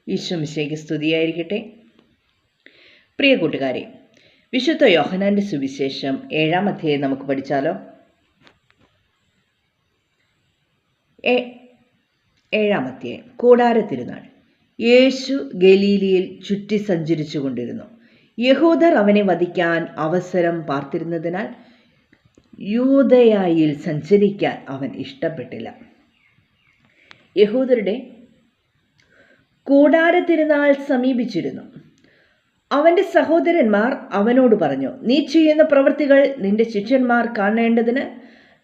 ഈശോ മിശിഹായ്ക്ക് സ്തുതിയായിരിക്കട്ടെ. പ്രിയ കൂട്ടുകാരെ, വിശുദ്ധ യോഹന്നാന്റെ സുവിശേഷം 7-ാം അധ്യായം നമുക്ക് പഠിച്ചാലോ? 7-ാം അധ്യായം. കൂടാര തിരുനാൾ. യേശു ഗലീലയിൽ ചുറ്റി സഞ്ചരിച്ചു കൊണ്ടിരുന്നു. യഹൂദർ അവനെ വധിക്കാൻ അവസരം പാർത്തിരുന്നതിനാൽ യൂദയായിൽ സഞ്ചരിക്കാൻ അവൻ ഇഷ്ടപ്പെട്ടില്ല. യഹൂദരുടെ കൂടാര തിരുനാൾ സമീപിച്ചിരുന്നു. അവൻ്റെ സഹോദരന്മാർ അവനോട് പറഞ്ഞു, നീ ചെയ്യുന്ന പ്രവൃത്തികൾ നിന്റെ ശിഷ്യന്മാർ കാണേണ്ടതിന്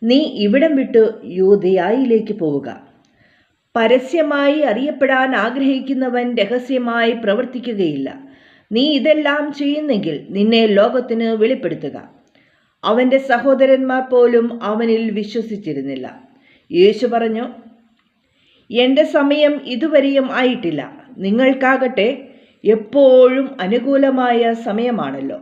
നീ ഇവിടം വിട്ടു യൂദയായിലേക്ക് പോവുക. പരസ്യമായി അറിയപ്പെടാൻ ആഗ്രഹിക്കുന്നവൻ രഹസ്യമായി പ്രവർത്തിക്കുകയില്ല. നീ ഇതെല്ലാം ചെയ്യുന്നെങ്കിൽ നിന്നെ ലോകത്തിന് വെളിപ്പെടുത്തുക. അവൻ്റെ സഹോദരന്മാർ പോലും അവനിൽ വിശ്വസിച്ചിരുന്നില്ല. യേശു പറഞ്ഞു, എൻ്റെ സമയം ഇതുവരെയും ആയിട്ടില്ല. നിങ്ങൾക്കാകട്ടെ എപ്പോഴും അനുകൂലമായ സമയമാണല്ലോ.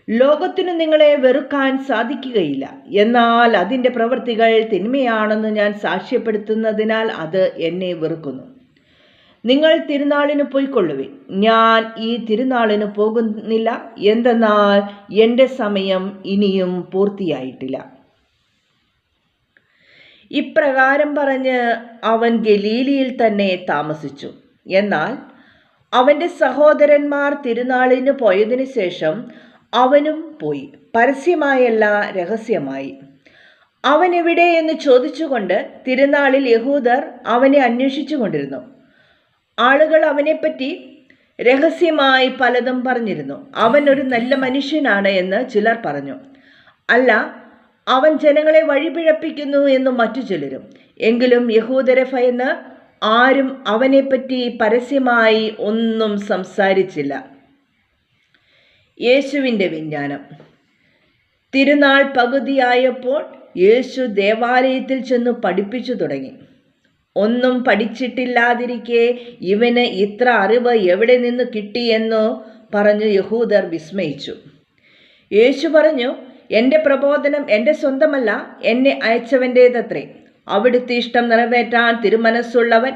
ലോകത്തിനു നിങ്ങളെ വെറുക്കാൻ സാധിക്കുകയില്ല. എന്നാൽ അതിൻ്റെ പ്രവൃത്തികൾ തിന്മയാണെന്ന് ഞാൻ സാക്ഷ്യപ്പെടുത്തുന്നതിനാൽ അത് എന്നെ വെറുക്കുന്നു. നിങ്ങൾ തിരുനാളിന് പോയിക്കൊള്ളുവിൻ. ഞാൻ ഈ തിരുനാളിന് പോകുന്നില്ല. എന്തെന്നാൽ എൻ്റെ സമയം ഇനിയും പൂർത്തിയായിട്ടില്ല. ഇപ്രകാരം പറഞ്ഞ് അവൻ ഗലീലയിൽ തന്നെ താമസിച്ചു. എന്നാൽ അവൻ്റെ സഹോദരന്മാർ തിരുനാളിന് പോയതിനു ശേഷം അവനും പോയി, പരസ്യമായല്ല രഹസ്യമായി. അവൻ എവിടെ എന്ന് ചോദിച്ചുകൊണ്ട് തിരുനാളിൽ യഹൂദർ അവനെ അന്വേഷിച്ചു കൊണ്ടിരുന്നു. ആളുകൾ അവനെപ്പറ്റി രഹസ്യമായി പലതും പറഞ്ഞിരുന്നു. അവൻ ഒരു നല്ല മനുഷ്യനാണ് എന്ന് ചിലർ പറഞ്ഞു. അല്ല, അവൻ ജനങ്ങളെ വഴിപിഴപ്പിക്കുന്നു എന്നും മറ്റു ചിലരും. എങ്കിലും യഹൂദരെ ഭയന്ന് ആരും അവനെപ്പറ്റി പരസ്യമായി ഒന്നും സംസാരിച്ചില്ല. യേശുവിൻ്റെ വിജ്ഞാനം. തിരുനാൾ പകുതിയായപ്പോൾ യേശു ദേവാലയത്തിൽ ചെന്ന് പഠിപ്പിച്ചു തുടങ്ങി. ഒന്നും പഠിച്ചിട്ടില്ലാതിരിക്കെ ഇവന് ഇത്ര അറിവ് എവിടെ നിന്ന് കിട്ടിയെന്നു പറഞ്ഞു യഹൂദർ വിസ്മയിച്ചു. യേശു പറഞ്ഞു, എൻ്റെ പ്രബോധനം എൻ്റെ സ്വന്തമല്ല, എന്നെ അയച്ചവൻ്റേതത്രേ. അവിടുത്തെ ഇഷ്ടം നിറവേറ്റാൻ തിരുമനസ്സുള്ളവൻ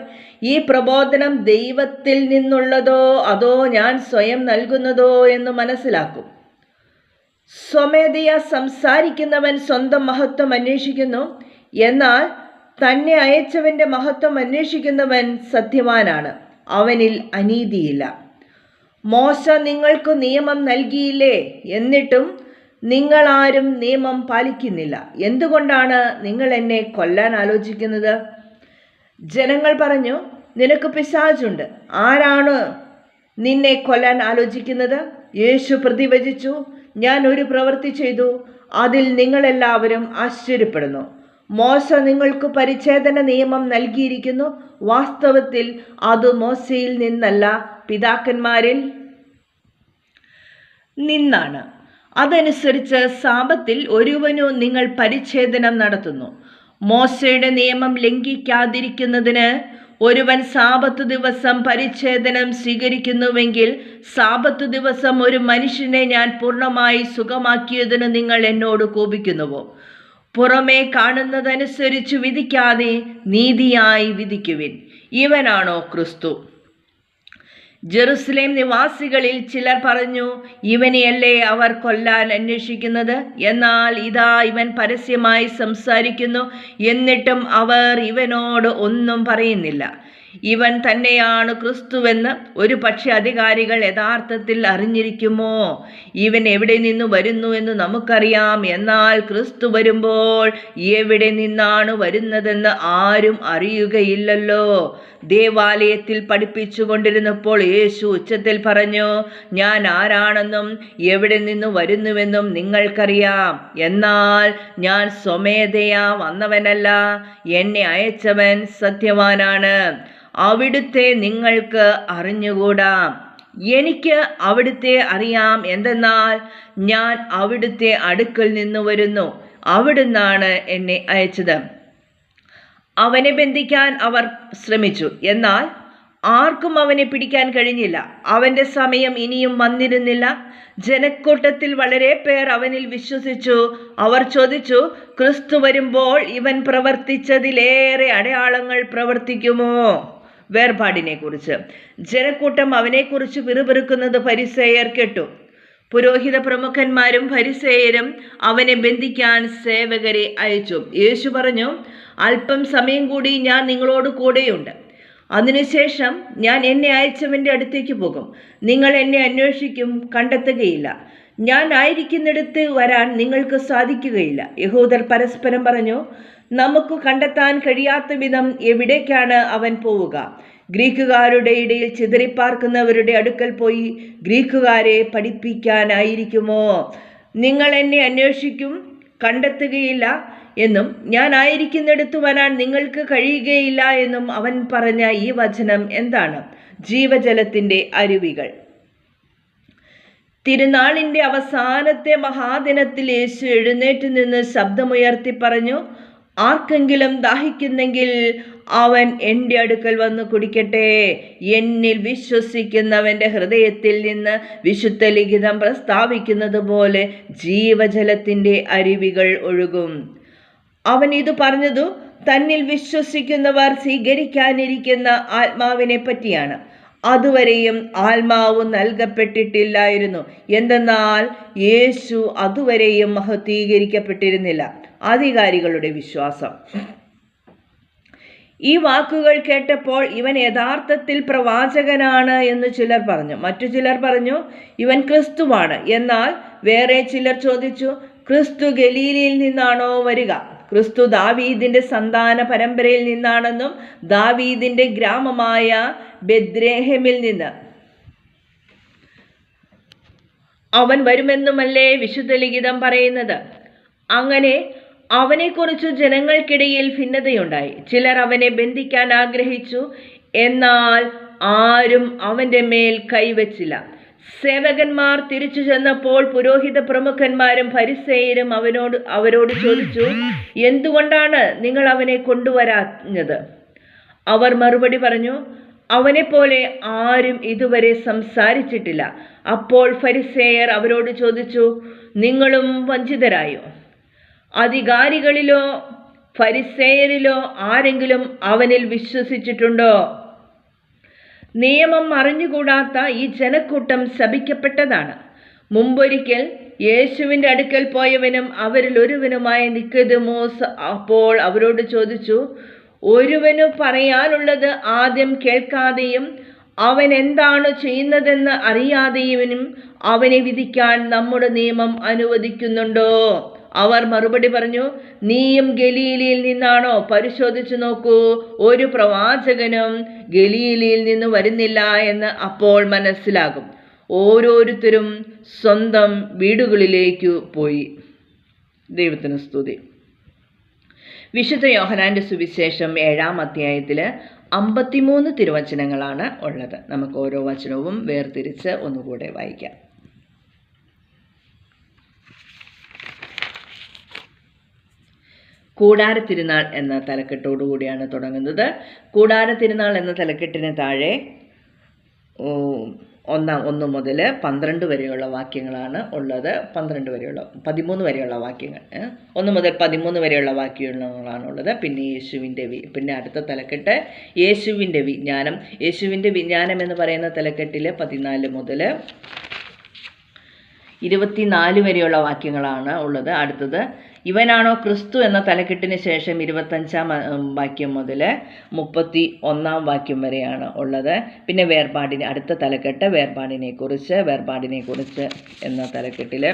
ഈ പ്രബോധനം ദൈവത്തിൽ നിന്നുള്ളതോ അതോ ഞാൻ സ്വയം നൽകുന്നതോ എന്ന് മനസ്സിലാക്കും. സ്വമേധയാ സംസാരിക്കുന്നവൻ സ്വന്തം മഹത്വം അന്വേഷിക്കുന്നു. എന്നാൽ തന്നെ അയച്ചവൻ്റെ മഹത്വം അന്വേഷിക്കുന്നവൻ സത്യവാനാണ്, അവനിൽ അനീതിയില്ല. മോശ നിങ്ങൾക്ക് നിയമം നൽകിയില്ലേ? എന്നിട്ടും നിങ്ങളാരും നിയമം പാലിക്കുന്നില്ല. എന്തുകൊണ്ടാണ് നിങ്ങൾ എന്നെ കൊല്ലാൻ ആലോചിക്കുന്നത്? ജനങ്ങൾ പറഞ്ഞു, നിനക്ക് പിശാചുണ്ട്. ആരാണ് നിന്നെ കൊല്ലാൻ ആലോചിക്കുന്നത്? യേശു പ്രതിവചിച്ചു, ഞാൻ ഒരു പ്രവൃത്തി ചെയ്തു, അതിൽ നിങ്ങളെല്ലാവരും ആശ്ചര്യപ്പെടുന്നു. മോശ നിങ്ങൾക്ക് പരിച്ഛേദന നിയമം നൽകിയിരിക്കുന്നു. വാസ്തവത്തിൽ അത് മോശയിൽ നിന്നല്ല, പിതാക്കന്മാരിൽ നിന്നാണ്. അതനുസരിച്ച് സാബത്തിൽ ഒരുവനു നിങ്ങൾ പരിച്ഛേദനം നടത്തുന്നു. മോശയുടെ നിയമം ലംഘിക്കാതിരിക്കുന്നതിന് ഒരുവൻ സാബത്ത് ദിവസം പരിച്ഛേദനം സ്വീകരിക്കുന്നുവെങ്കിൽ സാബത്ത് ദിവസം ഒരു മനുഷ്യനെ ഞാൻ പൂർണ്ണമായി സുഖമാക്കിയതിന് നിങ്ങൾ എന്നോട് കോപിക്കുന്നുവോ? പുറമേ കാണുന്നതനുസരിച്ച് വിധിക്കാതെ നീതിയായി വിധിക്കുവിൻ. ഇവനാണോ ക്രിസ്തു? ജെറുസലേം നിവാസികളിൽ ചിലർ പറഞ്ഞു, ഇവനെയല്ലേ അവർ കൊല്ലാൻ അന്വേഷിക്കുന്നത്? എന്നാൽ ഇതാ ഇവൻ പരസ്യമായി സംസാരിക്കുന്നു. എന്നിട്ടും അവർ ഇവനോട് ഒന്നും പറയുന്നില്ല. ഇവൻ തന്നെയാണ് ക്രിസ്തുവെന്ന് ഒരു പക്ഷേ അധികാരികൾ യഥാർത്ഥത്തിൽ അറിഞ്ഞിരിക്കുമോ? ഇവൻ എവിടെ നിന്ന് വരുന്നു എന്ന് നമുക്കറിയാം. എന്നാൽ ക്രിസ്തു വരുമ്പോൾ എവിടെ നിന്നാണ് വരുന്നതെന്ന് ആരും അറിയുകയില്ലല്ലോ. ദേവാലയത്തിൽ പഠിപ്പിച്ചു കൊണ്ടിരുന്നപ്പോൾ യേശു ഉച്ചത്തിൽ പറഞ്ഞു, ഞാൻ ആരാണെന്നും എവിടെ നിന്ന് വരുന്നുവെന്നും നിങ്ങൾക്കറിയാം. എന്നാൽ ഞാൻ സ്വമേധയാ വന്നവനല്ല, എന്നെ അയച്ചവൻ സത്യവാനാണ്. അവിടുത്തെ നിങ്ങൾക്ക് അറിഞ്ഞുകൂടാ. എനിക്ക് അവിടുത്തെ അറിയാം. എന്തെന്നാൽ ഞാൻ അവിടുത്തെ അടുക്കൽ നിന്ന് വരുന്നു. അവിടുന്നാണ് എന്നെ അയച്ചത്. അവനെ ബന്ധിക്കാൻ അവർ ശ്രമിച്ചു. എന്നാൽ ആർക്കും അവനെ പിടിക്കാൻ കഴിഞ്ഞില്ല. അവൻ്റെ സമയം ഇനിയും വന്നിരുന്നില്ല. ജനക്കൂട്ടത്തിൽ വളരെ പേർ അവനിൽ വിശ്വസിച്ചു. അവർ ചോദിച്ചു, ക്രിസ്തു വരുമ്പോൾ ഇവൻ പ്രവർത്തിച്ചതിലേറെ അടയാളങ്ങൾ പ്രവർത്തിക്കുമോ? വേർപാടിനെക്കുറിച്ച്. ജനക്കൂട്ടം അവനെക്കുറിച്ച് പിറുപിറുക്കുന്നത് ഫരിസേയർ കേട്ടു. പുരോഹിത പ്രമുഖന്മാരും ഫരിസേയരും അവനെ ബന്ധിക്കാൻ സേവകരെ അയച്ചു. യേശു പറഞ്ഞു, അല്പം സമയം കൂടി ഞാൻ നിങ്ങളോട് കൂടെയുണ്ട്. അതിനുശേഷം ഞാൻ എന്നെ അയച്ചവൻ്റെ അടുത്തേക്ക് പോകും. നിങ്ങൾ എന്നെ അന്വേഷിക്കും, കണ്ടെത്തുകയില്ല. ഞാൻ ആയിരിക്കുന്നിടത്ത് വരാൻ നിങ്ങൾക്ക് സാധിക്കുകയില്ല. യഹൂദർ പരസ്പരം പറഞ്ഞു, നമുക്ക് കണ്ടെത്താൻ കഴിയാത്ത വിധം എവിടേക്കാണ് അവൻ പോവുക? ഗ്രീക്കുകാരുടെ ഇടയിൽ ചിതറിപ്പാർക്കുന്നവരുടെ അടുക്കൽ പോയി ഗ്രീക്കുകാരെ പഠിപ്പിക്കാനായിരിക്കുമോ? നിങ്ങൾ എന്നെ അന്വേഷിക്കും, കണ്ടെത്തുകയില്ല എന്നും ഞാൻ ആയിരിക്കുന്നിടത്ത് വരാൻ നിങ്ങൾക്ക് കഴിയുകയില്ല എന്നും അവൻ പറഞ്ഞ ഈ വചനം എന്താണ്? ജീവജലത്തിൻ്റെ അരുവികൾ. തിരുനാളിൻ്റെ അവസാനത്തെ മഹാദിനത്തിൽ യേശു എഴുന്നേറ്റ് നിന്ന് ശബ്ദമുയർത്തി പറഞ്ഞു, ആർക്കെങ്കിലും ദാഹിക്കുന്നെങ്കിൽ അവൻ എൻ്റെ അടുക്കൽ വന്ന് കുടിക്കട്ടെ. എന്നിൽ വിശ്വസിക്കുന്നവൻ്റെ ഹൃദയത്തിൽ നിന്ന് വിശുദ്ധ ലിഖിതം പ്രസ്താവിക്കുന്നത് പോലെ ജീവജലത്തിൻ്റെ അരുവികൾ ഒഴുകും. അവൻ ഇത് പറഞ്ഞതു തന്നിൽ വിശ്വസിക്കുന്നവർ സ്വീകരിക്കാനിരിക്കുന്ന ആത്മാവിനെ പറ്റിയാണ്. അതുവരെയും ആത്മാവ് നൽകപ്പെട്ടിട്ടില്ലായിരുന്നു. എന്തെന്നാൽ യേശു അതുവരെയും മഹത്വീകരിക്കപ്പെട്ടിരുന്നില്ല. അധികാരികളുടെ വിശ്വാസം. ഈ വാക്കുകൾ കേട്ടപ്പോൾ ഇവൻ യഥാർത്ഥത്തിൽ പ്രവാചകനാണ് എന്ന് ചിലർ പറഞ്ഞു. മറ്റു ചിലർ പറഞ്ഞു, ഇവൻ ക്രിസ്തുവാണ്. എന്നാൽ വേറെ ചിലർ ചോദിച്ചു, ക്രിസ്തു ഗലീലയിൽ നിന്നാണോ വരിക? ക്രിസ്തു ദാവീദിന്റെ സന്താന പരമ്പരയിൽ നിന്നാണെന്നും ദാവീദിന്റെ ഗ്രാമമായ ബെത്ലേഹേമിൽ നിന്ന് അവൻ വരുമെന്നുമല്ലേ വിശുദ്ധ ലിഖിതം പറയുന്നത്? അങ്ങനെ അവനെക്കുറിച്ച് ജനങ്ങൾക്കിടയിൽ ഭിന്നതയുണ്ടായി. ചിലർ അവനെ ബന്ധിക്കാൻ ആഗ്രഹിച്ചു, എന്നാൽ ആരും അവൻ്റെ മേൽ കൈവച്ചില്ല. സേവകന്മാർ തിരിച്ചു ചെന്നപ്പോൾ പുരോഹിത പ്രമുഖന്മാരും ഫരിസേയരും അവരോട് ചോദിച്ചു, എന്തുകൊണ്ടാണ് നിങ്ങൾ അവനെ കൊണ്ടുവരാഞ്ഞത്? അവർ മറുപടി പറഞ്ഞു, അവനെപ്പോലെ ആരും ഇതുവരെ സംസാരിച്ചിട്ടില്ല. അപ്പോൾ ഫരിസേയർ അവരോട് ചോദിച്ചു, നിങ്ങളും വഞ്ചിതരായോ? അധികാരികളിലോ ഫരിസേയരിലോ ആരെങ്കിലും അവനിൽ വിശ്വസിച്ചിട്ടുണ്ടോ? നിയമം അറിഞ്ഞുകൂടാത്ത ഈ ജനക്കൂട്ടം ശപിക്കപ്പെട്ടതാണ്. മുമ്പൊരിക്കൽ യേശുവിൻ്റെ അടുക്കൽ പോയവനും അവരിൽ ഒരുവനുമായ നിക്കോദെമോസ് അപ്പോൾ അവരോട് ചോദിച്ചു, ഒരുവനു പറയാനുള്ളത് ആദ്യം കേൾക്കാതെയും അവൻ എന്താണ് ചെയ്യുന്നതെന്ന് അറിയാതെയും അവനെ വിധിക്കാൻ നമ്മുടെ നിയമം അനുവദിക്കുന്നുണ്ടോ? അവർ മറുപടി പറഞ്ഞു, നീയും ഗലീലയിൽ നിന്നാണോ? പരിശോധിച്ചു നോക്കൂ, ഒരു പ്രവാചകനും ഗലീലയിൽ നിന്ന് വരുന്നില്ല എന്ന് അപ്പോൾ മനസ്സിലാകും. ഓരോരുത്തരും സ്വന്തം വീടുകളിലേക്കു പോയി. ദൈവത്തിന് സ്തുതി. വിശുദ്ധ യോഹന്നാന്റെ സുവിശേഷം 7-ാം അധ്യായത്തിൽ 53 തിരുവചനങ്ങളാണ് ഉള്ളത്. നമുക്ക് ഓരോ വചനവും വേർതിരിച്ച് ഒന്നുകൂടെ വായിക്കാം. കൂടാര തിരുനാൾ എന്ന തലക്കെട്ടോടുകൂടിയാണ് തുടങ്ങുന്നത്. കൂടാര തിരുനാൾ എന്ന തലക്കെട്ടിന് താഴെ 1 മുതൽ 12 വരെയുള്ള വാക്യങ്ങളാണ് ഉള്ളത്. 13 വരെയുള്ള വാക്യങ്ങൾ, 1 മുതൽ 13 വരെയുള്ള വാക്യങ്ങളാണ് ഉള്ളത്. പിന്നെ അടുത്ത തലക്കെട്ട് യേശുവിൻ്റെ വിജ്ഞാനം. യേശുവിൻ്റെ വിജ്ഞാനം എന്ന് പറയുന്ന തലക്കെട്ടിൽ 14 മുതൽ 24 വരെയുള്ള വാക്യങ്ങളാണ് ഉള്ളത്. അടുത്തത് ഇവനാണോ ക്രിസ്തു എന്ന തലക്കെട്ടിന് ശേഷം 25-ാം വാക്യം മുതൽ 31-ാം വാക്യം വരെയാണ് ഉള്ളത്. പിന്നെ അടുത്ത തലക്കെട്ട് വേർപാടിനെ കുറിച്ച് എന്ന തലക്കെട്ടിൽ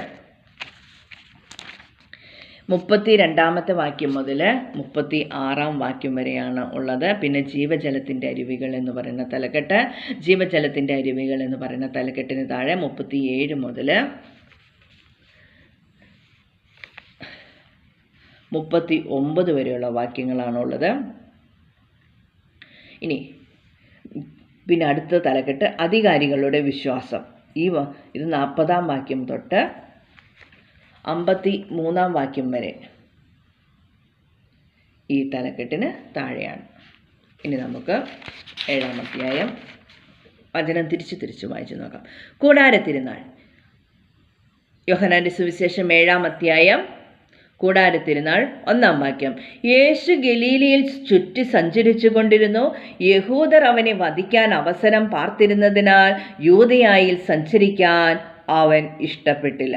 32-ാമത്തെ വാക്യം മുതൽ 36-ാം വാക്യം വരെയാണ് ഉള്ളത്. പിന്നെ ജീവജലത്തിൻ്റെ അരുവികൾ എന്ന് പറയുന്ന തലക്കെട്ട്. ജീവജലത്തിൻ്റെ അരുവികൾ എന്ന് പറയുന്ന തലക്കെട്ടിന് താഴെ 37 മുതൽ 39 വരെയുള്ള വാക്യങ്ങളാണുള്ളത്. ഇനി പിന്നെ അടുത്ത തലക്കെട്ട് അധികാരികളുടെ വിശ്വാസം. ഇത് 40-ാം വാക്യം തൊട്ട് 53-ാം വാക്യം വരെ ഈ തലക്കെട്ടിന് താഴെയാണ്. ഇനി നമുക്ക് 7-ാം അധ്യായം വചനം തിരിച്ചു വായിച്ചു നോക്കാം. കൂടാര തിരുനാൾ. യോഹന്നാന്റെ സുവിശേഷം 7-ാം അധ്യായം കൂടാരത്തിരുന്നാൾ 1-ാം വാക്യം. യേശു ഗലീലയിൽ ചുറ്റി സഞ്ചരിച്ചു കൊണ്ടിരുന്നു. യഹൂദർ അവനെ വധിക്കാൻ അവസരം പാർത്തിരുന്നതിനാൽ യൂദയായിൽ സഞ്ചരിക്കാൻ അവൻ ഇഷ്ടപ്പെട്ടില്ല.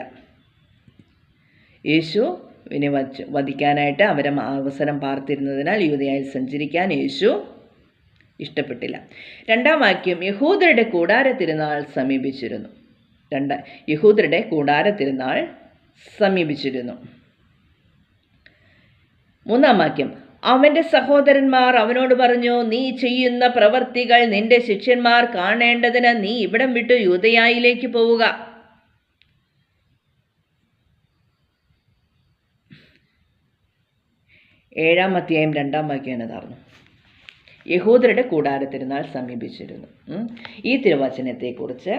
യേശുവിനെ വധിക്കാനായിട്ട് അവസരം പാർത്തിരുന്നതിനാൽ യൂദയായിൽ സഞ്ചരിക്കാൻ യേശു ഇഷ്ടപ്പെട്ടില്ല. 2-ാം വാക്യം. യഹൂദരുടെ കൂടാരത്തിരുന്നാൾ സമീപിച്ചിരുന്നു. യഹൂദരുടെ കൂടാരത്തിരുന്നാൾ സമീപിച്ചിരുന്നു. 3-ാം വാക്യം. അവൻ്റെ സഹോദരന്മാർ അവനോട് പറഞ്ഞു, നീ ചെയ്യുന്ന പ്രവർത്തികൾ നിന്റെ ശിഷ്യന്മാർ കാണേണ്ടതിന് നീ ഇവിടം വിട്ടു യൂദയായിലേക്ക് പോവുക. ഏഴാം അധ്യായം 2-ാം വാക്യം എന്നതായിരുന്നു. യഹൂദരുടെ കൂടാരത്തിരുന്നാൾ സമീപിച്ചിരുന്നു. ഈ തിരുവചനത്തെക്കുറിച്ച്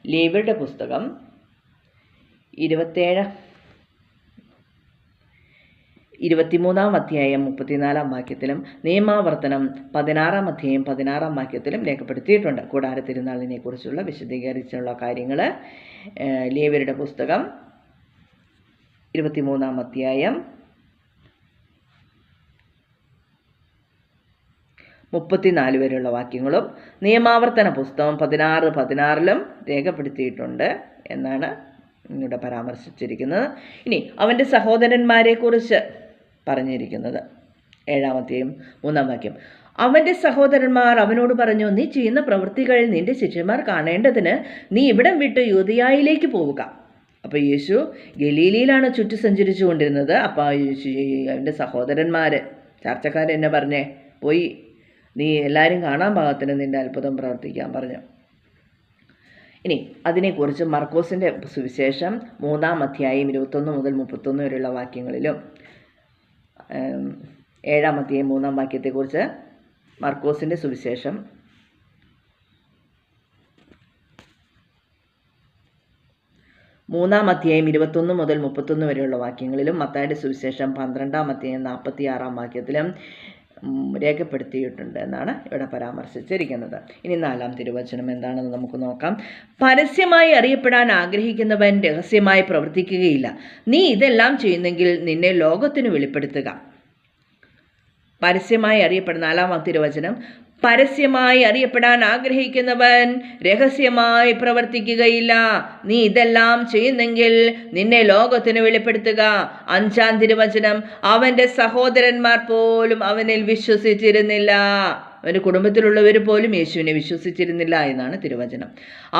ലേവ്യരുടെ പുസ്തകം 23-ാം അധ്യായം 34-ാം വാക്യത്തിലും നിയമാവർത്തനം 16-ാം അധ്യായം 16-ാം വാക്യത്തിലും രേഖപ്പെടുത്തിയിട്ടുണ്ട്. കൂടാരത്തിരുന്നാളിനെ കുറിച്ചുള്ള വിശദീകരിച്ചുള്ള കാര്യങ്ങൾ ലേവ്യരുടെ പുസ്തകം 23-ാം അധ്യായം 34 വരെയുള്ള വാക്യങ്ങളും നിയമാവർത്തന പുസ്തകം 16-16ലും രേഖപ്പെടുത്തിയിട്ടുണ്ട് എന്നാണ് ഇവിടെ പരാമർശിച്ചിരിക്കുന്നത്. ഇനി അവൻ്റെ സഹോദരന്മാരെ കുറിച്ച് പറഞ്ഞിരിക്കുന്നത് 7-ാം അധ്യായം 3-ാം വാക്യം. അവൻ്റെ സഹോദരന്മാർ അവനോട് പറഞ്ഞു, നീ ചെയ്യുന്ന പ്രവൃത്തികൾ നിന്റെ ശിഷ്യന്മാർ കാണേണ്ടതിന് നീ ഇവിടം വിട്ട് യൂദയായിലേക്ക് പോവുക. അപ്പോൾ യേശു ഗലീലയിലാണ് ചുറ്റി സഞ്ചരിച്ചു കൊണ്ടിരുന്നത്. അപ്പോൾ അവൻ്റെ സഹോദരന്മാർ ചർച്ചക്കാരെന്നെ പറഞ്ഞേ, പോയി നീ എല്ലാവരും കാണാൻ പാകത്തിന് നിൻ്റെ അത്ഭുതം പ്രവർത്തിക്കാൻ പറഞ്ഞു. ഇനി അതിനെക്കുറിച്ച് മർക്കോസിൻ്റെ സുവിശേഷം 3-ാം അധ്യായം 21 മുതൽ 31 വരെയുള്ള വാക്യങ്ങളിലും 7-ാം അധ്യായം 3-ാം വാക്യത്തെക്കുറിച്ച് മർക്കോസിൻ്റെ സുവിശേഷം 3-ാം അധ്യായം 21 മുതൽ 31 വരെയുള്ള വാക്യങ്ങളിലും മത്തായിയുടെ സുവിശേഷം 12-ാം അധ്യായം 46-ാം വാക്യത്തിലും രേഖപ്പെടുത്തിയിട്ടുണ്ട് എന്നാണ് ഇവിടെ പരാമർശിച്ചിരിക്കുന്നത്. ഇനി 4-ാം തിരുവചനം എന്താണെന്ന് നമുക്ക് നോക്കാം. പരസ്യമായി അറിയപ്പെടാൻ ആഗ്രഹിക്കുന്നവൻ രഹസ്യമായി പ്രവർത്തിക്കുകയില്ല. നീ ഇതെല്ലാം ചെയ്യുന്നെങ്കിൽ നിന്നെ ലോകത്തിന് വെളിപ്പെടുത്തുക. പരസ്യമായി അറിയപ്പെടുന്ന 4-ാം തിരുവചനം. പരസ്യമായി അറിയപ്പെടാൻ ആഗ്രഹിക്കുന്നവൻ രഹസ്യമായി പ്രവർത്തിക്കുകയില്ല. നീ ഇതെല്ലാം ചെയ്യുന്നെങ്കിൽ നിന്നെ ലോകത്തിന് വെളിപ്പെടുത്തുക. 5-ാം തിരുവചനം. അവൻ്റെ സഹോദരന്മാർ പോലും അവനിൽ വിശ്വസിച്ചിരുന്നില്ല. അവൻ്റെ കുടുംബത്തിലുള്ളവർ പോലും യേശുവിനെ വിശ്വസിച്ചിരുന്നില്ല എന്നാണ് തിരുവചനം.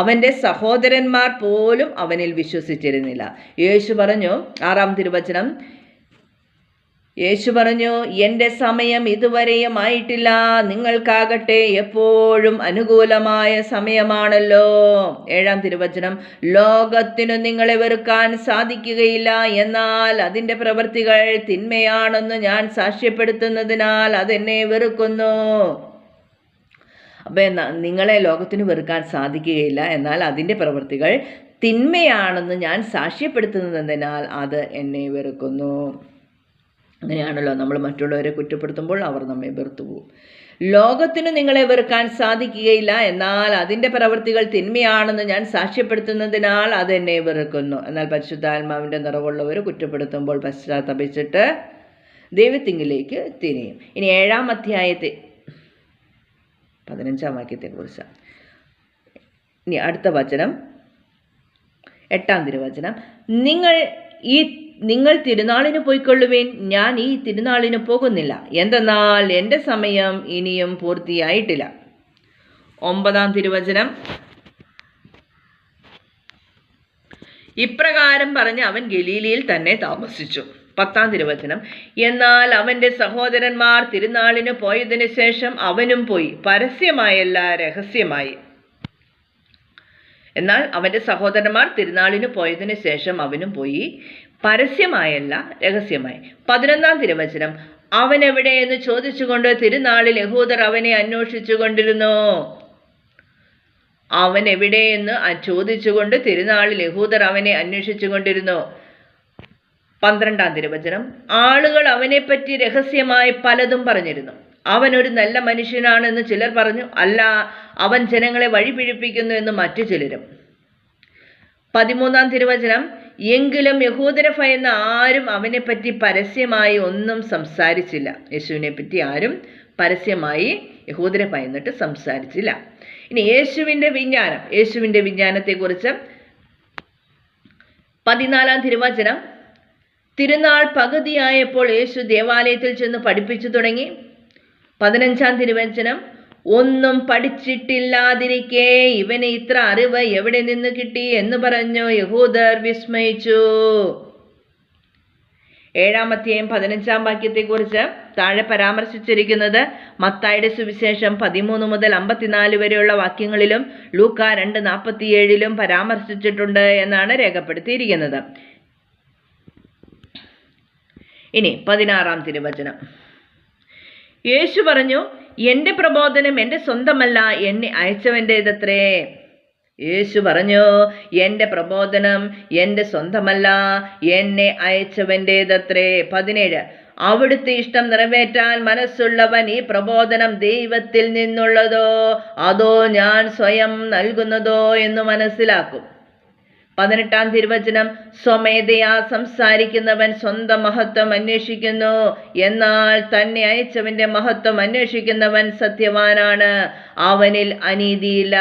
അവൻ്റെ സഹോദരന്മാർ പോലും അവനിൽ വിശ്വസിച്ചിരുന്നില്ല. യേശു പറഞ്ഞു, 6-ാം തിരുവചനം. യേശു പറഞ്ഞു, എൻ്റെ സമയം ഇതുവരെയും ആയിട്ടില്ല, നിങ്ങൾക്കാകട്ടെ എപ്പോഴും അനുകൂലമായ സമയമാണല്ലോ. 7-ാം തിരുവചനം. ലോകത്തിനു നിങ്ങളെ വെറുക്കാൻ സാധിക്കുകയില്ല, എന്നാൽ അതിൻ്റെ പ്രവൃത്തികൾ തിന്മയാണെന്ന് ഞാൻ സാക്ഷ്യപ്പെടുത്തുന്നതിനാൽ അതെന്നെ വെറുക്കുന്നു. അപ്പം നിങ്ങളെ ലോകത്തിന് വെറുക്കാൻ സാധിക്കുകയില്ല, എന്നാൽ അതിൻ്റെ പ്രവൃത്തികൾ തിന്മയാണെന്ന് ഞാൻ സാക്ഷ്യപ്പെടുത്തുന്നതിനാൽ അത് എന്നെ വെറുക്കുന്നു. അങ്ങനെയാണല്ലോ, നമ്മൾ മറ്റുള്ളവരെ കുറ്റപ്പെടുത്തുമ്പോൾ അവർ നമ്മെ വെറുത്തു പോകും. ലോകത്തിന് നിങ്ങളെ വെറുക്കാൻ സാധിക്കുകയില്ല, എന്നാൽ അതിൻ്റെ പ്രവൃത്തികൾ തിന്മയാണെന്ന് ഞാൻ സാക്ഷ്യപ്പെടുത്തുന്നതിനാൽ അതെന്നെ വെറുക്കുന്നു. എന്നാൽ പരിശുദ്ധാത്മാവിൻ്റെ നിറവുള്ളവർ കുറ്റപ്പെടുത്തുമ്പോൾ പശ്ചാത്തപിച്ചിട്ട് ദൈവത്തിങ്കിലേക്ക് തിരിയും. ഇനി 7-ാം അധ്യായത്തെ 15-ാം വാക്യത്തെക്കുറിച്ചാണ്. ഇനി അടുത്ത വചനം 8-ാം തിരുവചനം. നിങ്ങൾ തിരുനാളിന് പോയിക്കൊള്ളുവിൻ, ഞാൻ ഈ തിരുനാളിന് പോകുന്നില്ല, എന്തെന്നാൽ എൻ്റെ സമയം ഇനിയും പൂർത്തിയായിട്ടില്ല. 9-ാം തിരുവചനം. ഇപ്രകാരം പറഞ്ഞ് അവൻ ഗലീലയിൽ തന്നെ താമസിച്ചു. 10-ാം തിരുവചനം. എന്നാൽ അവൻ്റെ സഹോദരന്മാർ തിരുനാളിന് പോയതിനു ശേഷം അവനും പോയി, പരസ്യമായല്ല രഹസ്യമായി. എന്നാൽ അവൻ്റെ സഹോദരന്മാർ തിരുനാളിന് പോയതിനു ശേഷം അവനും പോയി, പരസ്യമായല്ല രഹസ്യമായി. 11-ാം തിരുവചനം. അവൻ എവിടെയെന്ന് ചോദിച്ചുകൊണ്ട് തിരുനാളിൽ യഹൂദർ അവനെ അന്വേഷിച്ചു കൊണ്ടിരുന്നു. അവൻ എവിടെയെന്ന് ചോദിച്ചുകൊണ്ട് തിരുനാളിൽ യഹൂദർ അവനെ അന്വേഷിച്ചു കൊണ്ടിരുന്നു. 12-ാം തിരുവചനം. ആളുകൾ അവനെപ്പറ്റി രഹസ്യമായി പലതും പറഞ്ഞിരുന്നു. അവൻ ഒരു നല്ല മനുഷ്യനാണെന്ന് ചിലർ പറഞ്ഞു, അല്ല, അവൻ ജനങ്ങളെ വഴിപിഴപ്പിക്കുന്നു എന്ന് മറ്റു ചിലരും. 13-ാം തിരുവചനം. എങ്കിലും യഹൂദരെ ഭയന്ന് ആരും അവനെപ്പറ്റി പരസ്യമായി ഒന്നും സംസാരിച്ചില്ല. യേശുവിനെ പറ്റി ആരും പരസ്യമായി യഹൂദരെ ഭയന്നിട്ട് സംസാരിച്ചില്ല. ഇനി യേശുവിൻ്റെ വിജ്ഞാനത്തെക്കുറിച്ച് 14-ാം തിരുവചനം. തിരുനാൾ പകുതിയായപ്പോൾ യേശു ദേവാലയത്തിൽ ചെന്ന് പഠിപ്പിച്ചു തുടങ്ങി. 15-ാം തിരുവചനം. ഒന്നും പഠിച്ചിട്ടില്ലാതിരിക്കെ ഇവന് ഇത്ര അറിവ് എവിടെ നിന്ന് കിട്ടി എന്ന് പറഞ്ഞു യഹൂദർ വിസ്മയിച്ചു. 7-ാം അധ്യായം 15-ാം വാക്യത്തെക്കുറിച്ച് താഴെ പരാമർശിച്ചിരിക്കുന്നത് മത്തായിയുടെ സുവിശേഷം 13 മുതൽ 54 വരെയുള്ള വാക്യങ്ങളിലും ലൂക്ക 2:47 പരാമർശിച്ചിട്ടുണ്ട് എന്നാണ് രേഖപ്പെടുത്തിയിരിക്കുന്നത്. ഇനി 16-ാം തിരുവചനം. യേശു പറഞ്ഞു, എൻ്റെ പ്രബോധനം എൻ്റെ സ്വന്തമല്ല, എന്നെ അയച്ചവൻ്റേതത്രേ. യേശു പറഞ്ഞു, എൻ്റെ പ്രബോധനം എൻ്റെ സ്വന്തമല്ല, എന്നെ അയച്ചവൻ്റേതത്രേ. 17. അവിടുത്തെ ഇഷ്ടം നിറവേറ്റാൻ മനസ്സുള്ളവൻ ഈ പ്രബോധനം ദൈവത്തിൽ നിന്നുള്ളതോ അതോ ഞാൻ സ്വയം നൽകുന്നതോ എന്ന് മനസ്സിലാക്കും. 18-ാം തിരുവചനം. സ്വമേധയാ സംസാരിക്കുന്നവൻ സ്വന്തം മഹത്വം അന്വേഷിക്കുന്നു, എന്നാൽ തന്നെ അയച്ചവന്റെ മഹത്വം അന്വേഷിക്കുന്നവൻ സത്യവാനാണ്, അവനിൽ അനീതിയില്ല.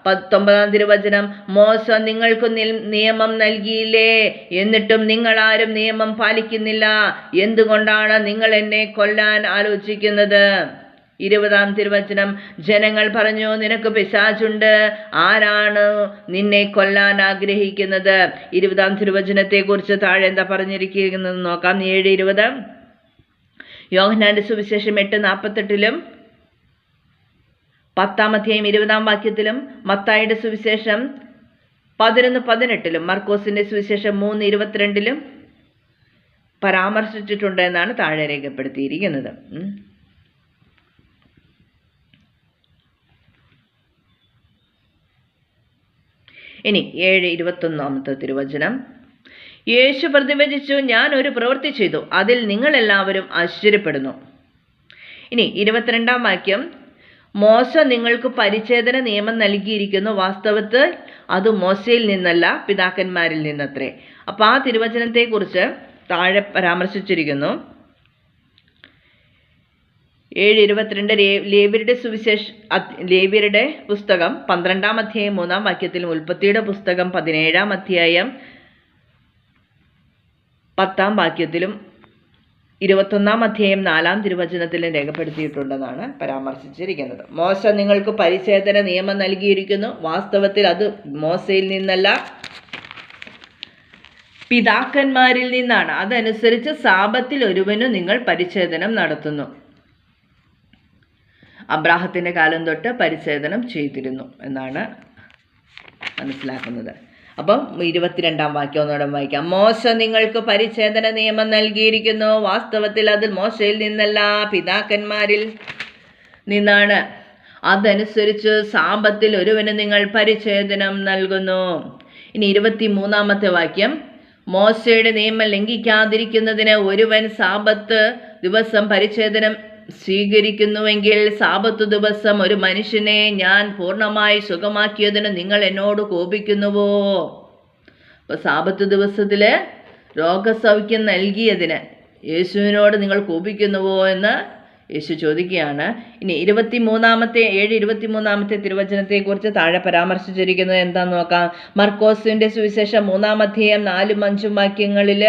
19-ാം തിരുവചനം. മോശ നിങ്ങൾക്ക് നിയമം നൽകിയില്ലേ, എന്നിട്ടും നിങ്ങൾ ആരും നിയമം പാലിക്കുന്നില്ല. എന്തുകൊണ്ടാണ് നിങ്ങൾ എന്നെ കൊല്ലാൻ ആലോചിക്കുന്നത്? 20-ാം തിരുവചനം. ജനങ്ങൾ പറഞ്ഞു, നിനക്ക് പിശാചുണ്ട്, ആരാണ് നിന്നെ കൊല്ലാൻ ആഗ്രഹിക്കുന്നത്? 20-ാം തിരുവചനത്തെ കുറിച്ച് താഴെ എന്താ പറഞ്ഞിരിക്കുന്നത് നോക്കാം. 7:20. യോഹന്നാന്റെ സുവിശേഷം 8:48 10-ാം അധ്യായം 20-ാം വാക്യത്തിലും മത്തായിയുടെ സുവിശേഷം 11:18 മർക്കോസിന്റെ സുവിശേഷം 3:22 പരാമർശിച്ചിട്ടുണ്ട് എന്നാണ് താഴെ രേഖപ്പെടുത്തിയിരിക്കുന്നത്. ഇനി 7:21 തിരുവചനം. യേശു പ്രതിവചിച്ചു, ഞാൻ ഒരു പ്രവൃത്തി ചെയ്തു, അതിൽ നിങ്ങളെല്ലാവരും ആശ്ചര്യപ്പെടുന്നു. ഇനി 22-ാം വാക്യം. മോശ നിങ്ങൾക്ക് പരിച്ഛേദന നിയമം നൽകിയിരിക്കുന്നു, വാസ്തവത്തിൽ അത് മോശയിൽ നിന്നല്ല പിതാക്കന്മാരിൽ നിന്നത്രേ. അപ്പോൾ ആ തിരുവചനത്തെക്കുറിച്ച് താഴെ പരാമർശിച്ചിരിക്കുന്നു. 7:22 ലേവ്യരുടെ പുസ്തകം 12-ാം അധ്യായം 3-ാം വാക്യത്തിലും ഉൽപ്പത്തിയുടെ പുസ്തകം 17-ാം അധ്യായം 10-ാം വാക്യത്തിലും 21-ാം അധ്യായം 4-ാം തിരുവചനത്തിലും രേഖപ്പെടുത്തിയിട്ടുണ്ടെന്നാണ് പരാമർശിച്ചിരിക്കുന്നത്. മോശ നിങ്ങൾക്ക് പരിച്ഛേദന നിയമം നൽകിയിരിക്കുന്നു, വാസ്തവത്തിൽ അത് മോശയിൽ നിന്നല്ല പിതാക്കന്മാരിൽ നിന്നാണ്. അതനുസരിച്ച് സാബത്തിൽ ഒരുവനു നിങ്ങൾ പരിച്ഛേദനം നടത്തുന്നു. അബ്രാഹത്തിന്റെ കാലം തൊട്ട് പരിച്ഛേദനം ചെയ്തിരുന്നു എന്നാണ് മനസ്സിലാക്കുന്നത്. അപ്പം 22-ാം വാക്യം ഒന്നുകൂടെ വായിക്കാം. മോശ നിങ്ങൾക്ക് പരിച്ഛേദന നിയമം നൽകിയിരിക്കുന്നു, വാസ്തവത്തിൽ അത് മോശയിൽ നിന്നല്ല പിതാക്കന്മാരിൽ നിന്നാണ്. അതനുസരിച്ച് സാബത്തിൽ ഒരുവന് നിങ്ങൾ പരിച്ഛേദനം നൽകുന്നു. ഇനി 23-ാമത്തെ വാക്യം. മോശയുടെ നിയമം ലംഘിക്കാതിരിക്കുന്നതിന് ഒരുവൻ സാബത്ത് ദിവസം പരിച്ഛേദനം സ്വീകരിക്കുന്നുവെങ്കിൽ സാബത്ത് ദിവസം ഒരു മനുഷ്യനെ ഞാൻ പൂർണ്ണമായി സുഖമാക്കിയതിന് നിങ്ങൾ എന്നോട് കോപിക്കുന്നുവോ? അപ്പോൾ സാബത്ത് ദിവസത്തിൽ രോഗസൗഖ്യം നൽകിയതിന് യേശുവിനോട് നിങ്ങൾ കോപിക്കുന്നുവോ എന്ന് യേശു ചോദിക്കുകയാണ്. ഇനി 7:23 തിരുവചനത്തെക്കുറിച്ച് താഴെ പരാമർശിച്ചിരിക്കുന്നത് എന്താണെന്ന് നോക്കാം. മർക്കോസിന്റെ സുവിശേഷം 3-ാം അധ്യായം 4-5 വാക്യങ്ങളിൽ,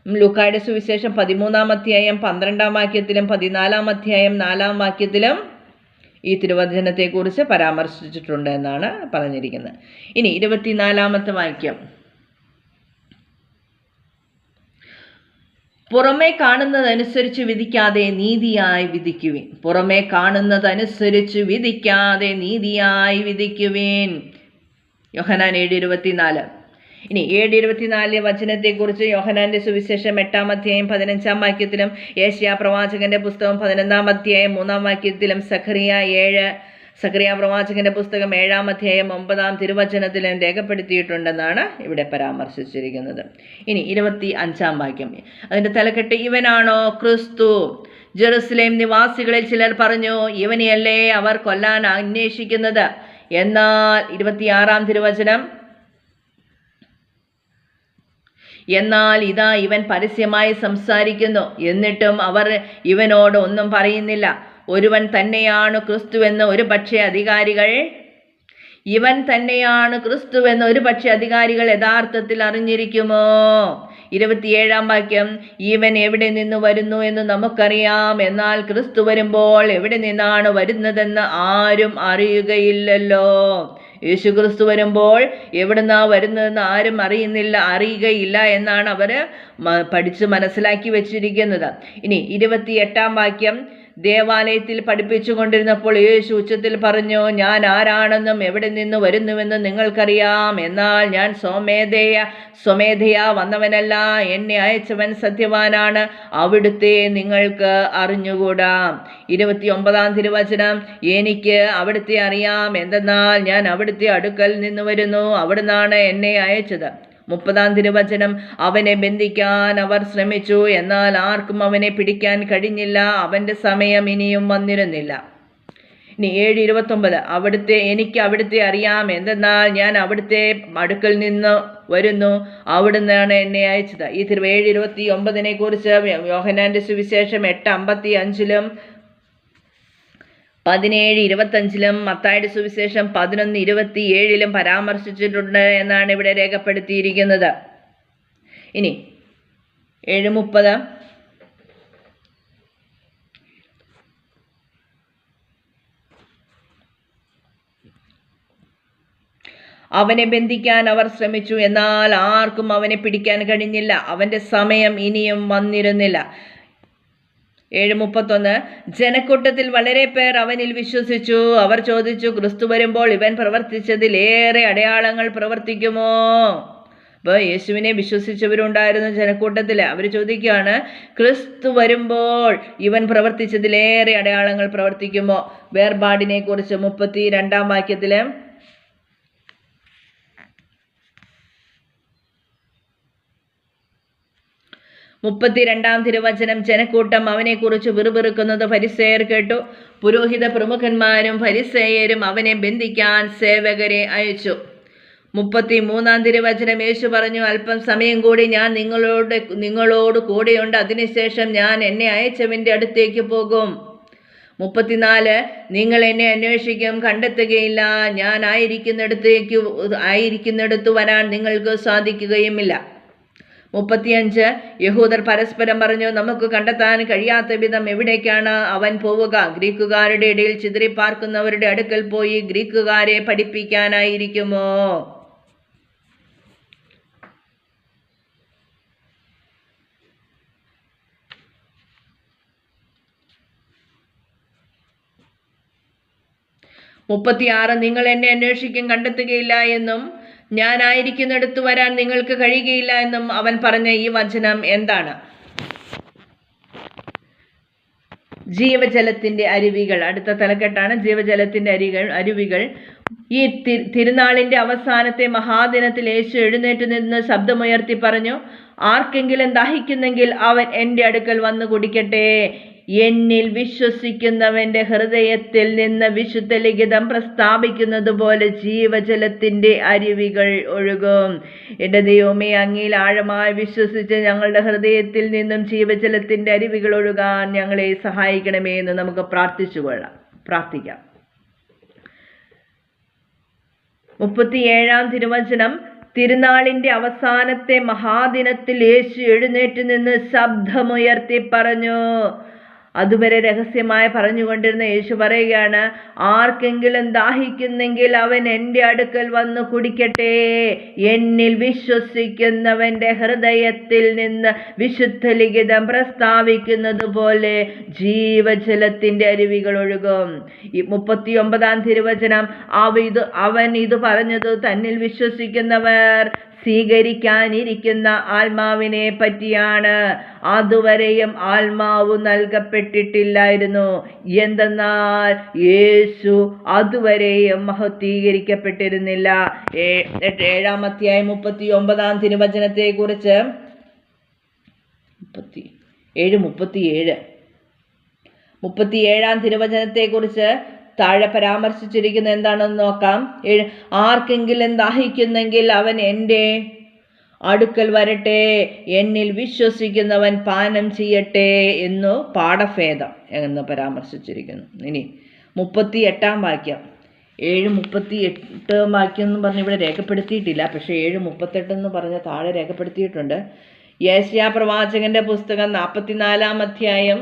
ലൂക്കായുടെ സുവിശേഷം 13-ാം അധ്യായം 12-ാം വാക്യത്തിലും 14-ാം അധ്യായം 4-ാം വാക്യത്തിലും ഈ തിരുവചനത്തെക്കുറിച്ച് പരാമർശിച്ചിട്ടുണ്ട് എന്നാണ് പറഞ്ഞിരിക്കുന്നത്. ഇനി 24-ാമത്തെ വാക്യം. പുറമേ കാണുന്നതനുസരിച്ച് വിധിക്കാതെ നീതിയായി വിധിക്കുവിൻ. പുറമേ കാണുന്നതനുസരിച്ച് വിധിക്കാതെ നീതിയായി വിധിക്കുവിൻ. യോഹന്നാൻ 7:24. ഇനി 7:24 വചനത്തെക്കുറിച്ച് യോഹന്നാന്റെ സുവിശേഷം 8-ാം അധ്യായം 15-ാം വാക്യത്തിലും യേശയ്യാ പ്രവാചകന്റെ പുസ്തകം 11-ാം അധ്യായം 3-ാം വാക്യത്തിലും സഖറിയ പ്രവാചകന്റെ പുസ്തകം 7-ാം അധ്യായം 9-ാം തിരുവചനത്തിലും രേഖപ്പെടുത്തിയിട്ടുണ്ടെന്നാണ് ഇവിടെ പരാമർശിച്ചിരിക്കുന്നത്. ഇനി 25-ാം വാക്യം. അതിന്റെ തലക്കെട്ട് ഇവനാണോ ക്രിസ്തു? ജെറുസലേം നിവാസികളിൽ ചിലർ പറഞ്ഞു, ഇവനെയല്ലേ അവർ കൊല്ലാൻ അന്വേഷിക്കുന്നത്? എന്നാൽ 26-ാം തിരുവചനം. എന്നാൽ ഇതാ ഇവൻ പരസ്യമായി സംസാരിക്കുന്നു, എന്നിട്ടും അവർ ഇവനോട് ഒന്നും പറയുന്നില്ല. ഒരുവൻ തന്നെയാണ് ക്രിസ്തുവെന്ന് ഇവൻ തന്നെയാണ് ക്രിസ്തുവെന്ന് ഒരുപക്ഷെ അധികാരികൾ യഥാർത്ഥത്തിൽ അറിഞ്ഞിരിക്കുമോ? 27-ാം വാക്യം, ഇവൻ എവിടെ നിന്ന് വരുന്നു എന്ന് നമുക്കറിയാം, എന്നാൽ ക്രിസ്തു വരുമ്പോൾ എവിടെ നിന്നാണ് വരുന്നതെന്ന് ആരും അറിയുകയില്ലല്ലോ. യേശു ക്രിസ്തു വരുമ്പോൾ എവിടുന്നാ വരുന്നതെന്ന് ആരും അറിയുകയില്ല എന്നാണ് അവർ പഠിച്ച് മനസ്സിലാക്കി വെച്ചിരിക്കുന്നത്. ഇനി 28-ാം വാക്യം, ദേവാലയത്തിൽ പഠിപ്പിച്ചു കൊണ്ടിരുന്നപ്പോൾ യേശു ഉച്ചത്തിൽ പറഞ്ഞു, ഞാൻ ആരാണെന്നും എവിടെ നിന്ന് വരുന്നുവെന്നും നിങ്ങൾക്കറിയാം. എന്നാൽ ഞാൻ സ്വമേധയാ വന്നവനല്ല, എന്നെ അയച്ചവൻ സത്യവാനാണ്, അവിടുത്തെ നിങ്ങൾക്ക് അറിഞ്ഞുകൂടാ. 29-ാം തിരുവചനം, എനിക്ക് അവിടുത്തെ അറിയാം, എന്തെന്നാൽ ഞാൻ അവിടുത്തെ അടുക്കൽ നിന്ന് വരുന്നു, അവിടുന്നാണ് എന്നെ അയച്ചത്. 30-ാം തിരുവചനം, അവനെ ബന്ധിക്കാൻ അവർ ശ്രമിച്ചു, എന്നാൽ ആർക്കും അവനെ പിടിക്കാൻ കഴിഞ്ഞില്ല, അവൻ്റെ സമയം ഇനിയും വന്നിരുന്നില്ല. ഇനി 7:29, എനിക്ക് അവിടുത്തെ അറിയാം, എന്തെന്നാൽ ഞാൻ അവിടുത്തെ അടുക്കൽ നിന്ന് വരുന്നു, അവിടുന്നാണ് എന്നെ അയച്ചത്. ഈ 7:29 കുറിച്ച് യോഹന്നാന്റെ സുവിശേഷം 8:55 17:25 മത്തായിയുടെ സുവിശേഷം 11:27 പരാമർശിച്ചിട്ടുണ്ട് എന്നാണ് ഇവിടെ രേഖപ്പെടുത്തിയിരിക്കുന്നത്. ഇനി 7:30, അവനെ ബന്ധിക്കാൻ അവർ ശ്രമിച്ചു, എന്നാൽ ആർക്കും അവനെ പിടിക്കാൻ കഴിഞ്ഞില്ല, അവൻ്റെ സമയം ഇനിയും വന്നിരുന്നില്ല. 7:31, ജനക്കൂട്ടത്തിൽ വളരെ പേർ അവനിൽ വിശ്വസിച്ചു. അവർ ചോദിച്ചു, ക്രിസ്തു വരുമ്പോൾ ഇവൻ പ്രവർത്തിച്ചതിലേറെ അടയാളങ്ങൾ പ്രവർത്തിക്കുമോ? അപ്പോൾ യേശുവിനെ വിശ്വസിച്ചവരുണ്ടായിരുന്നു ജനക്കൂട്ടത്തിൽ. അവർ ചോദിക്കുകയാണ്, ക്രിസ്തു വരുമ്പോൾ ഇവൻ പ്രവർത്തിച്ചതിലേറെ അടയാളങ്ങൾ പ്രവർത്തിക്കുമോ? വേർപാടിനെ കുറിച്ച് 32-ാം വാക്യത്തിൽ, 32-ാം തിരുവചനം, ജനക്കൂട്ടം അവനെക്കുറിച്ച് വിറുവിറുക്കുന്നത് ഫരിസേയർ കേട്ടു. പുരോഹിത പ്രമുഖന്മാരും ഫരിസേയരും അവനെ ബന്ധിക്കാൻ സേവകരെ അയച്ചു. 33-ാം തിരുവചനം, യേശു പറഞ്ഞു, അല്പം സമയം കൂടി ഞാൻ നിങ്ങളോട് കൂടെയുണ്ട്, അതിനുശേഷം ഞാൻ എന്നെ അയച്ചവൻ്റെ അടുത്തേക്ക് പോകും. 34, നിങ്ങൾ എന്നെ അന്വേഷിക്കും, കണ്ടെത്തുകയില്ല, ഞാൻ ആയിരിക്കുന്നിടത്ത് വരാൻ നിങ്ങൾക്ക് സാധിക്കുകയുമില്ല. 35, യഹൂദർ പരസ്പരം പറഞ്ഞു, നമുക്ക് കണ്ടെത്താൻ കഴിയാത്ത വിധം എവിടേക്കാണ് അവൻ പോവുക? ഗ്രീക്കുകാരുടെ ഇടയിൽ ചിതറിപ്പാർക്കുന്നവരുടെ അടുക്കൽ പോയി ഗ്രീക്കുകാരെ പഠിപ്പിക്കാനായിരിക്കുമോ? നിങ്ങൾ എന്നെ അന്വേഷിക്കും, കണ്ടെത്തുകയില്ല എന്നും ഞാൻ ആയിരിക്കുന്നിടത്ത് വരാൻ നിങ്ങൾക്ക് കഴിയുകയില്ല എന്നും അവൻ പറഞ്ഞ ഈ വചനം എന്താണ്? ജീവജലത്തിന്റെ അരുവികൾ. അടുത്ത തലക്കെട്ടാണ് ജീവജലത്തിന്റെ അരുവികൾ. ഈ തിരുനാളിന്റെ അവസാനത്തെ മഹാദിനത്തിൽ യേശു എഴുന്നേറ്റ് നിന്ന് ശബ്ദമുയർത്തി പറഞ്ഞു, ആർക്കെങ്കിലും ദാഹിക്കുന്നെങ്കിൽ അവൻ എൻ്റെ അടുക്കൽ വന്ന് കുടിക്കട്ടെ. എന്നിൽ വിശ്വസിക്കുന്നവന്റെ ഹൃദയത്തിൽ നിന്ന് വിശുദ്ധ ലിഖിതം പ്രസ്താവിക്കുന്നത് പോലെ ജീവജലത്തിന്റെ അരുവികൾ ഒഴുകും. എൻ്റെ ദൈവമേ, അങ്ങയിൽ ആഴമായി വിശ്വസിച്ച് ഞങ്ങളുടെ ഹൃദയത്തിൽ നിന്നും ജീവജലത്തിന്റെ അരുവികൾ ഒഴുകാൻ ഞങ്ങളെ സഹായിക്കണമേ എന്ന് നമുക്ക് പ്രാർത്ഥിക്കാം. 37-ാം തിരുവചനം, തിരുനാളിന്റെ അവസാനത്തെ മഹാദിനത്തിൽ യേശു എഴുന്നേറ്റ് നിന്ന് ശബ്ദമുയർത്തി പറഞ്ഞു. അതുവരെ രഹസ്യമായി പറഞ്ഞുകൊണ്ടിരുന്ന യേശു പറയുകയാണ്, ആർക്കെങ്കിലും ദാഹിക്കുന്നെങ്കിൽ അവൻ എൻ്റെ അടുക്കൽ വന്ന് കുടിക്കട്ടെ. എന്നിൽ വിശ്വസിക്കുന്നവന്റെ ഹൃദയത്തിൽ നിന്ന് വിശുദ്ധ ലിഖിതം പ്രസ്താവിക്കുന്നത് പോലെ ജീവജലത്തിന്റെ അരുവികൾ ഒഴുകും. 39-ാം തിരുവചനം, അവൻ ഇത് പറഞ്ഞത് തന്നിൽ വിശ്വസിക്കുന്നവർ സ്വീകരിക്കാനിരിക്കുന്ന ആത്മാവിനെ പറ്റിയാണ്. അതുവരെയും ആത്മാവ് നൽകപ്പെട്ടിട്ടില്ലായിരുന്നു, എന്തെന്നാൽ യേശു അതുവരെയും മഹത്വീകരിക്കപ്പെട്ടിരുന്നില്ല. 7-ാം അധ്യായം 39-ാം തിരുവചനത്തെ കുറിച്ച് 37-ാം തിരുവചനത്തെ കുറിച്ച് താഴെ പരാമർശിച്ചിരിക്കുന്നത് എന്താണെന്ന് നോക്കാം. ആർക്കെങ്കിലും ദാഹിക്കുന്നെങ്കിൽ അവൻ അടുക്കൽ വരട്ടെ, എന്നിൽ വിശ്വസിക്കുന്നവൻ പാനം ചെയ്യട്ടെ എന്നു പാഠഭേദം എന്ന് പരാമർശിച്ചിരിക്കുന്നു. ഇനി 38 വാക്യം, 7:38 വാക്യം എന്ന് പറഞ്ഞ് ഇവിടെ രേഖപ്പെടുത്തിയിട്ടില്ല, പക്ഷേ 7:38 എന്ന് പറഞ്ഞ് താഴെ രേഖപ്പെടുത്തിയിട്ടുണ്ട്. യെശയ്യാ പ്രവാചകന്റെ പുസ്തകം 44 അധ്യായം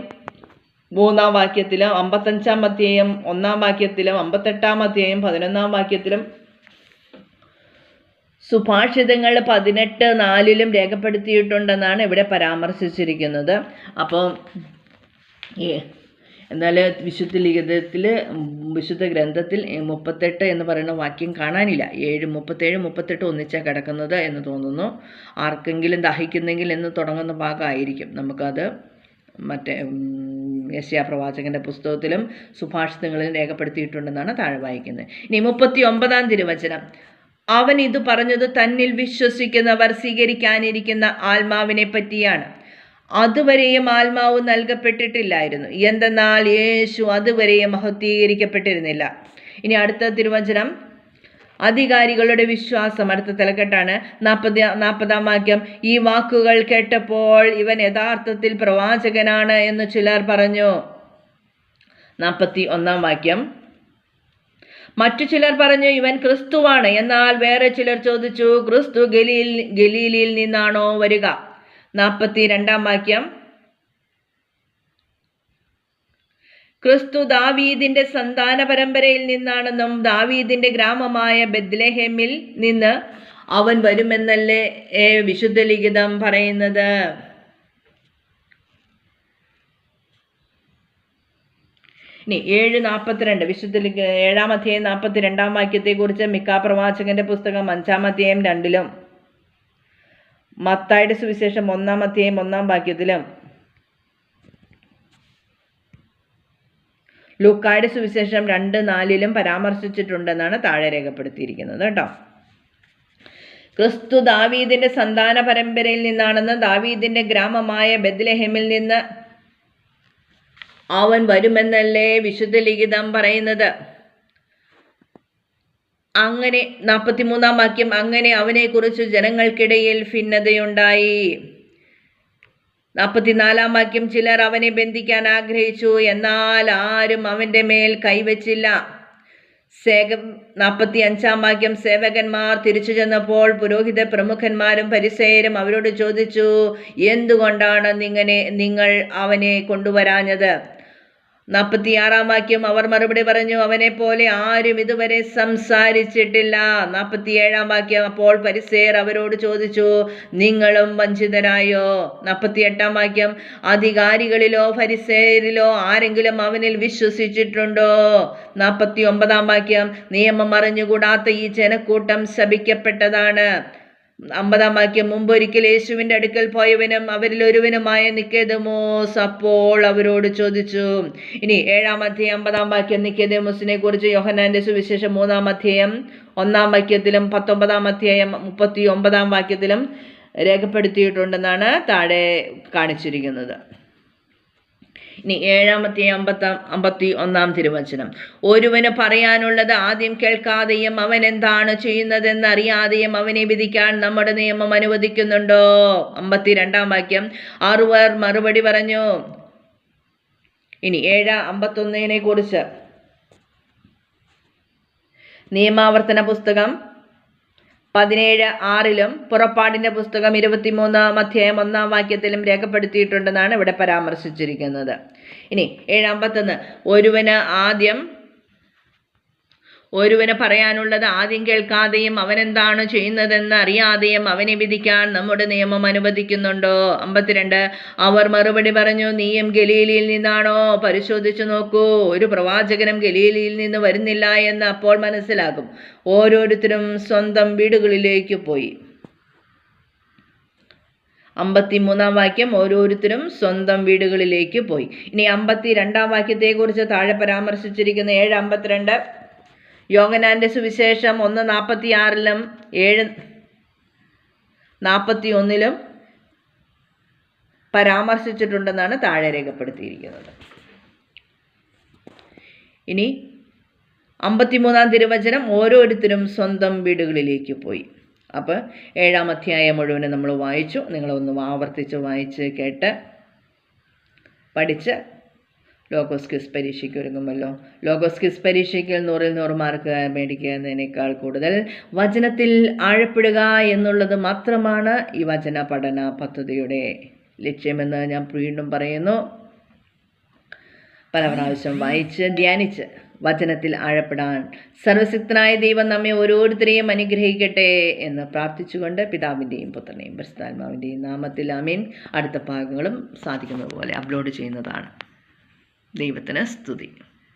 3 വാക്യത്തിലും 55 അധ്യായം 1 വാക്യത്തിലും 58 അധ്യായം 11 വാക്യത്തിലും സുഭാഷിതങ്ങൾ 18:4 രേഖപ്പെടുത്തിയിട്ടുണ്ടെന്നാണ് ഇവിടെ പരാമർശിച്ചിരിക്കുന്നത്. അപ്പം എന്നാൽ വിശുദ്ധ ലിഖിതത്തിൽ, വിശുദ്ധ ഗ്രന്ഥത്തിൽ 38 എന്ന് പറയുന്ന വാക്യം കാണാനില്ല. 37, 38 ഒന്നിച്ചാണ് കിടക്കുന്നത് എന്ന് തോന്നുന്നു. ആർക്കെങ്കിലും ദാഹിക്കുന്നെങ്കിൽ എന്ന് തുടങ്ങുന്ന ഭാഗമായിരിക്കും. നമുക്കത് മറ്റേ യെശയ്യാ പ്രവാചകന്റെ പുസ്തകത്തിലും സുഭാഷിതങ്ങളിലും രേഖപ്പെടുത്തിയിട്ടുണ്ടെന്നാണ് താഴെ വായിക്കുന്നത്. ഇനി 39 തിരുവചനം, അവൻ ഇത് പറഞ്ഞത് തന്നിൽ വിശ്വസിക്കുന്നവർ സ്വീകരിക്കാനിരിക്കുന്ന ആത്മാവിനെ പറ്റിയാണ്. അതുവരെയും ആത്മാവ് നൽകപ്പെട്ടിട്ടില്ലായിരുന്നു, എന്തെന്നാൽ യേശു അതുവരെയും മഹത്വീകരിക്കപ്പെട്ടിരുന്നില്ല. ഇനി അടുത്ത തിരുവചനം, അധികാരികളുടെ വിശ്വാസം, അടുത്ത തലക്കെട്ടാണ്. 40 വാക്യം, ഈ വാക്കുകൾ കേട്ടപ്പോൾ ഇവൻ യഥാർത്ഥത്തിൽ പ്രവാചകനാണ് എന്ന് ചിലർ പറഞ്ഞു. 41 വാക്യം, മറ്റു ചിലർ പറഞ്ഞു ഇവൻ ക്രിസ്തുവാണ്. എന്നാൽ വേറെ ചിലർ ചോദിച്ചു, ക്രിസ്തു ഗലീലയിൽ നിന്നാണോ വരിക? 42 വാക്യം, ക്രിസ്തു ദാവീദിന്റെ സന്താന പരമ്പരയിൽ നിന്നാണെന്നും ദാവീദിന്റെ ഗ്രാമമായ ബെത്ലഹേമിൽ നിന്ന് അവൻ വരുമെന്നല്ലേ വിശുദ്ധ ലിഖിതം പറയുന്നത്. ഇനി 7:42 വിശുദ്ധ 7 അധ്യായം 42 വാക്യത്തെക്കുറിച്ച് മിക്കാ പ്രവാചകന്റെ പുസ്തകം 5 അധ്യായം 2 മത്തായിയുടെ സുവിശേഷം 1 അധ്യായം 1 വാക്യത്തിലും ലൂക്കായുടെ സുവിശേഷം 2:4 പരാമർശിച്ചിട്ടുണ്ടെന്നാണ് താഴെ രേഖപ്പെടുത്തിയിരിക്കുന്നത് കേട്ടോ. ക്രിസ്തു ദാവീദിന്റെ സന്താന പരമ്പരയിൽ നിന്നാണെന്ന് ദാവീദിന്റെ ഗ്രാമമായ ബെത്ലഹേമിൽ നിന്ന് അവൻ വരുമെന്നല്ലേ വിശുദ്ധ ലിഖിതം പറയുന്നത്. അങ്ങനെ 43 വാക്യം, അങ്ങനെ അവനെക്കുറിച്ച് ജനങ്ങൾക്കിടയിൽ ഭിന്നതയുണ്ടായി. 44 വാക്യം, ചിലർ അവനെ ബന്ധിക്കാൻ ആഗ്രഹിച്ചു, എന്നാൽ ആരും അവന്റെ മേൽ കൈവച്ചില്ല. 45 വാക്യം, സേവകന്മാർ തിരിച്ചു ചെന്നപ്പോൾ പുരോഹിത പ്രമുഖന്മാരും പരിസേയരും അവരോട് ചോദിച്ചു, എന്തുകൊണ്ടാണ് നിങ്ങൾ അവനെ കൊണ്ടുവരാഞ്ഞത്? 46 വാക്യം, അവർ മറുപടി പറഞ്ഞു, അവനെ പോലെ ആരും ഇതുവരെ സംസാരിച്ചിട്ടില്ല. 47 വാക്യം, അപ്പോൾ പരിസേയർ അവരോട് ചോദിച്ചു, നിങ്ങളും വഞ്ചിതരായോ? 48 വാക്യം, അധികാരികളിലോ പരിസേയരിലോ ആരെങ്കിലും അവനിൽ വിശ്വസിച്ചിട്ടുണ്ടോ? 49 വാക്യം, നിയമം അറിഞ്ഞുകൂടാത്ത ഈ ജനക്കൂട്ടം ശപിക്കപ്പെട്ടതാണ്. 50 വാക്യം, മുമ്പൊരിക്കൽ യേശുവിന്റെ അടുക്കൽ പോയവനും അവരിൽ ഒരുവനുമായ നിക്കോദെമോസ് അപ്പോൾ അവരോട് ചോദിച്ചു. ഇനി 7 അധ്യായം 50 വാക്യം, നിക്കോദെമോസിനെ കുറിച്ച് യോഹന്നാന്റെ സുവിശേഷം 3 അധ്യായം 1 വാക്യത്തിലും 19 അധ്യായം 39 വാക്യത്തിലും രേഖപ്പെടുത്തിയിട്ടുണ്ടെന്നാണ് താഴെ കാണിച്ചിരിക്കുന്നത്. ഇനി 7 അധ്യായം 51 തിരുവചനം, ഒരുവന് പറയാനുള്ളത് ആദ്യം കേൾക്കാതെയും അവൻ എന്താണ് ചെയ്യുന്നതെന്ന് അറിയാതെയും അവനെ വിധിക്കാൻ നമ്മുടെ നിയമം അനുവദിക്കുന്നുണ്ടോ? 52 വാക്യം, ആറുവർ മറുപടി പറഞ്ഞു. ഇനി 7:51 കുറിച്ച് നിയമാവർത്തന പുസ്തകം 17:6 പുറപ്പാടിന്റെ പുസ്തകം 23 അധ്യായം 1 വാക്യത്തിലും രേഖപ്പെടുത്തിയിട്ടുണ്ടെന്നാണ് ഇവിടെ പരാമർശിച്ചിരിക്കുന്നത്. ഇനി 7:51, ഒരുവന് പറയാനുള്ളത് ആദ്യം കേൾക്കാതെയും അവനെന്താണ് ചെയ്യുന്നതെന്ന് അറിയാതെയും അവനെ വിധിക്കാൻ നമ്മുടെ നിയമം അനുവദിക്കുന്നുണ്ടോ? 52, അവർ മറുപടി പറഞ്ഞു, നീയും ഗലീലയിൽ നിന്നാണോ? പരിശോധിച്ചു നോക്കൂ, ഒരു പ്രവാചകനും ഗലീലയിൽ നിന്ന് വരുന്നില്ല എന്ന് അപ്പോൾ മനസ്സിലാകും. ഓരോരുത്തരും സ്വന്തം വീടുകളിലേക്ക് പോയി. 53 വാക്യം, ഓരോരുത്തരും സ്വന്തം വീടുകളിലേക്ക് പോയി. ഇനി 52 വാക്യത്തെക്കുറിച്ച് താഴെ പരാമർശിച്ചിരിക്കുന്ന 7:52 യോഹന്നാന്റെ സുവിശേഷം 1:46 7:41 പരാമർശിച്ചിട്ടുണ്ടെന്നാണ് താഴെ രേഖപ്പെടുത്തിയിരിക്കുന്നത്. ഇനി 53 തിരുവചനം, ഓരോരുത്തരും സ്വന്തം വീടുകളിലേക്ക് പോയി. അപ്പോൾ 7-ാം അധ്യായം മുഴുവനും നമ്മൾ വായിച്ചു. നിങ്ങളൊന്ന് ആവർത്തിച്ച് വായിച്ച് കേട്ട് പഠിച്ച് ലോഗോസ് ക്വിസ് പരീക്ഷയ്ക്ക് ഒരുങ്ങുമല്ലോ. ലോഗോസ് ക്വിസ് പരീക്ഷയ്ക്ക് 100-ൽ 100 മാർക്ക് മേടിക്കുക എന്നതിനേക്കാൾ കൂടുതൽ വചനത്തിൽ ആഴപ്പെടുക എന്നുള്ളത് മാത്രമാണ് ഈ വചന പഠന പദ്ധതിയുടെ ലക്ഷ്യമെന്ന് ഞാൻ വീണ്ടും പറയുന്നു. പല പ്രാവശ്യം വായിച്ച് ധ്യാനിച്ച് വചനത്തിൽ ആഴപ്പെടാൻ സർവശക്തനായ ദൈവം നമ്മെ ഓരോരുത്തരെയും അനുഗ്രഹിക്കട്ടെ എന്ന് പ്രാർത്ഥിച്ചുകൊണ്ട് പിതാവിൻ്റെയും പുത്രൻ്റെയും പരിശുദ്ധാത്മാവിൻ്റെയും നാമത്തിൽ ആമേൻ. അടുത്ത ഭാഗങ്ങളും സാധിക്കുന്നത് പോലെ അപ്ലോഡ് ചെയ്യുന്നതാണ്. ദൈവത്തിന് സ്തുതി.